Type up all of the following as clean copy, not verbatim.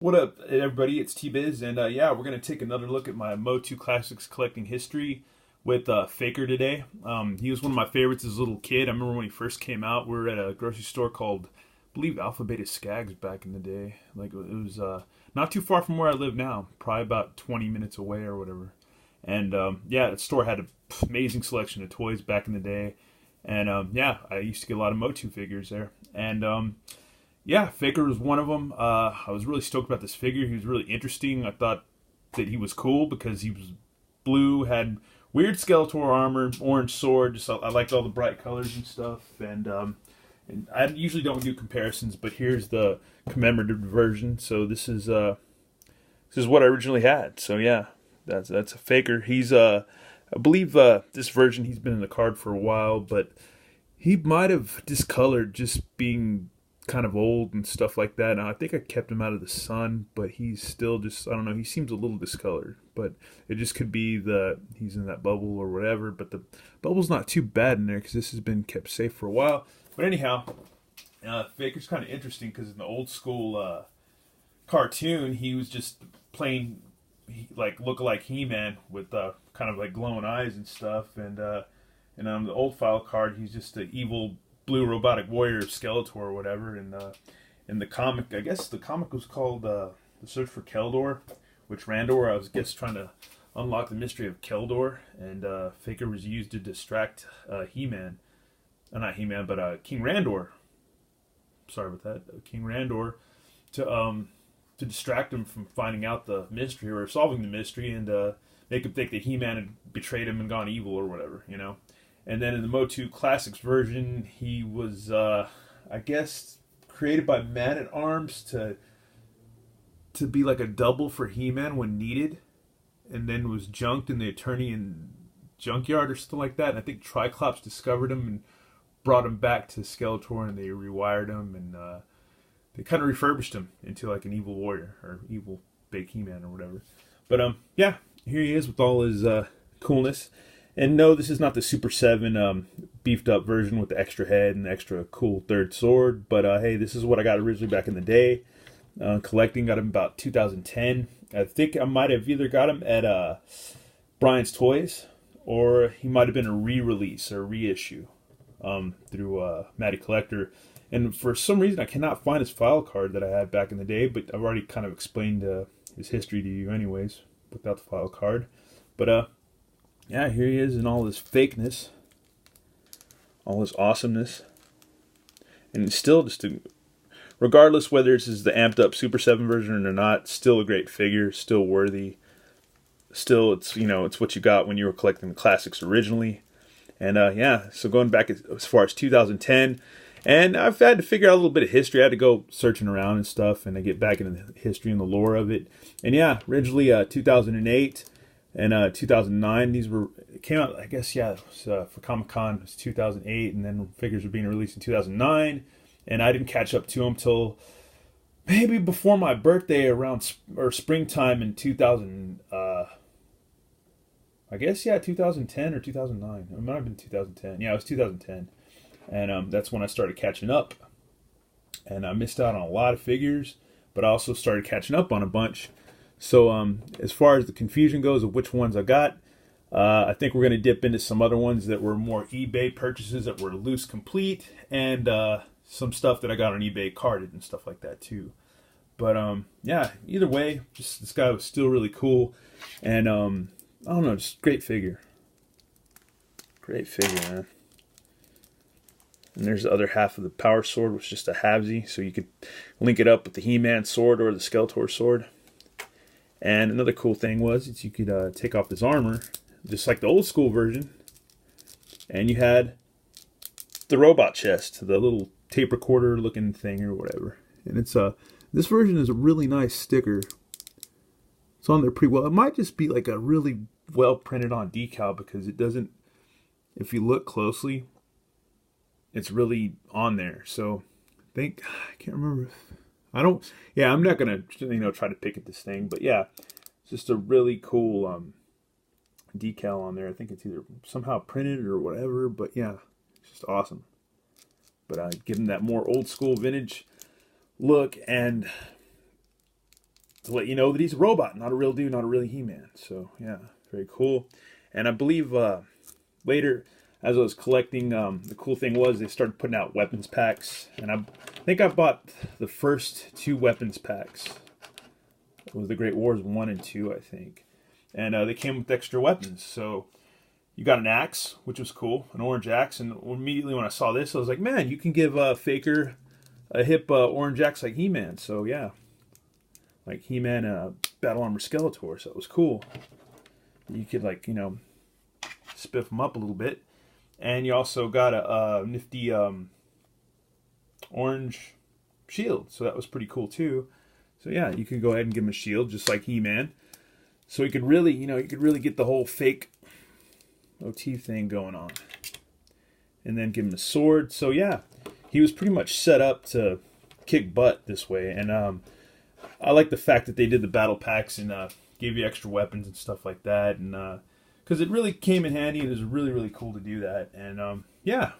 What up, everybody? It's T-Biz, and yeah, we're going to take another look at my Motu Classics collecting history with Faker today. He was one of my favorites as a little kid. I remember when he first came out, we were at a grocery store called, I believe, Alpha Beta Skaggs back in the day. Like, it was not too far from where I live now, probably about 20 minutes away or whatever. And yeah, the store had an amazing selection of toys back in the day. And yeah, I used to get a lot of Motu figures there. And yeah, Faker was one of them. I was really stoked about this figure. He was really interesting. I thought that he was cool because he was blue, had weird Skeletor armor, orange sword. Just I liked all the bright colors and stuff. And I usually don't do comparisons, but here's the commemorative version. So this is what I originally had. So yeah, that's a Faker. He's I believe this version he's been in the card for a while, but he might have discolored just being kind of old and stuff like that. Now, I think I kept him out of the sun, but he's still just, I don't know, he seems a little discolored, but it just could be that he's in that bubble or whatever. But the bubble's not too bad in there because this has been kept safe for a while. But anyhow, Faker's kind of interesting because in the old school cartoon, he was just plain like look-alike He-Man with kind of like glowing eyes and stuff. And on the old file card, he's just an evil blue robotic warrior of Skeletor or whatever. And in the comic, I guess the comic was called The Search for Keldor, which Randor, I was trying to unlock the mystery of Keldor, and Faker was used to distract He-Man. Not He-Man, but King Randor. Sorry about that. King Randor to distract him from finding out the mystery or solving the mystery, and make him think that He-Man had betrayed him and gone evil or whatever, you know. And then in the Motu Classics version, he was, I guess, created by Man-at-Arms to be like a double for He-Man when needed, and then was junked in the Eternian junkyard or something like that. And I think Triclops discovered him and brought him back to Skeletor, and they rewired him, and they kind of refurbished him into like an evil warrior or evil big He-Man or whatever. But yeah, here he is with all his coolness. And no, this is not the Super 7 beefed up version with the extra head and the extra cool third sword. But hey, this is what I got originally back in the day. Collecting, got him about 2010. I think I might have either got him at Brian's Toys, or he might have been a re-release or reissue through Matty Collector. And for some reason, I cannot find his file card that I had back in the day, but I've already kind of explained his history to you anyways without the file card. But yeah, here he is in all his fakeness, all his awesomeness, and it's still just regardless whether this is the amped up Super 7 version or not, still a great figure, still worthy. Still, it's, you know, it's what you got when you were collecting the classics originally. And yeah, so going back as far as 2010, and I've had to figure out a little bit of history. I had to go searching around and stuff, and I get back into the history and the lore of it. And yeah, originally 2008. And 2009, these came out, I guess, yeah, it was, for Comic-Con, it was 2008, and then figures were being released in 2009, and I didn't catch up to them till maybe before my birthday around, or springtime in 2000, I guess, yeah, 2010 or 2009. It might have been 2010. Yeah, it was 2010, and that's when I started catching up, and I missed out on a lot of figures, but I also started catching up on a bunch. So as far as the confusion goes of which ones I got, I think we're going to dip into some other ones that were more eBay purchases that were loose complete, and some stuff that I got on eBay carded and stuff like that too. But yeah, either way, just this guy was still really cool, and I don't know, just great figure. Great figure, man. And there's the other half of the power sword, which is just a halvesy, so you could link it up with the He-Man sword or the Skeletor sword. And another cool thing was you could take off this armor, just like the old school version, and you had the robot chest, the little tape recorder looking thing or whatever. And it's this version is a really nice sticker. It's on there pretty well. It might just be like a really well printed on decal because it doesn't, if you look closely, it's really on there. So I can't remember if, I'm not going to, try to pick at this thing, but yeah, it's just a really cool decal on there. I think it's either somehow printed or whatever, but yeah, it's just awesome. But give them that more old school vintage look, and to let you know that he's a robot, not a real dude, not a real He-Man. So yeah, very cool. And I believe later, as I was collecting, the cool thing was they started putting out weapons packs, and I think I bought the first 2 weapons packs. It was the Great Wars 1 and 2, I think, and they came with extra weapons. So you got an axe, which was cool, an orange axe, and immediately when I saw this, I was like, man, you can give Faker a hip orange axe like He-Man. So yeah, like He-Man Battle Armor Skeletor, so it was cool. You could, like, you know, spiff them up a little bit. And you also got a nifty orange shield, so that was pretty cool too. So yeah, you could go ahead and give him a shield just like He-Man. So you could really, you know, you could really get the whole fake motif thing going on. And then give him a sword. So yeah, he was pretty much set up to kick butt this way. And I like the fact that they did the battle packs and gave you extra weapons and stuff like that. And because it really came in handy, and it was really, really cool to do that. And yeah,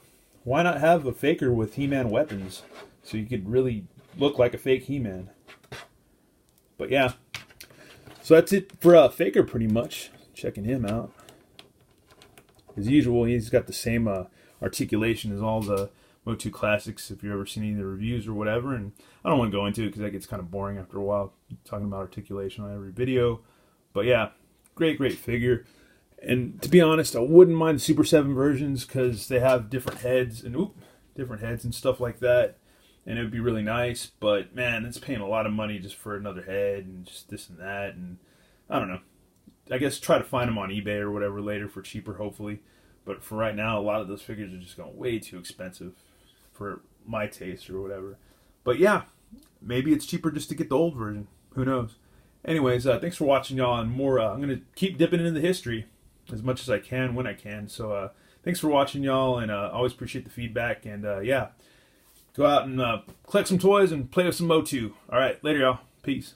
why not have a Faker with He-Man weapons so you could really look like a fake He-Man? But yeah, so that's it for Faker pretty much. Checking him out. As usual, he's got the same articulation as all the Motu Classics, if you've ever seen any of the reviews or whatever. And I don't want to go into it because that gets kind of boring after a while, talking about articulation on every video. But yeah, great, great figure. And to be honest, I wouldn't mind the Super 7 versions because they have different heads and stuff like that. And it would be really nice. But man, it's paying a lot of money just for another head and just this and that. And I don't know. I guess try to find them on eBay or whatever later for cheaper, hopefully. But for right now, a lot of those figures are just going way too expensive for my taste or whatever. But yeah, maybe it's cheaper just to get the old version. Who knows? Anyways, thanks for watching, y'all. And more, I'm going to keep dipping into the history as much as I can when I can. So thanks for watching, y'all, and I always appreciate the feedback. And yeah, go out and collect some toys and play with some Motu. All right, later, y'all. Peace.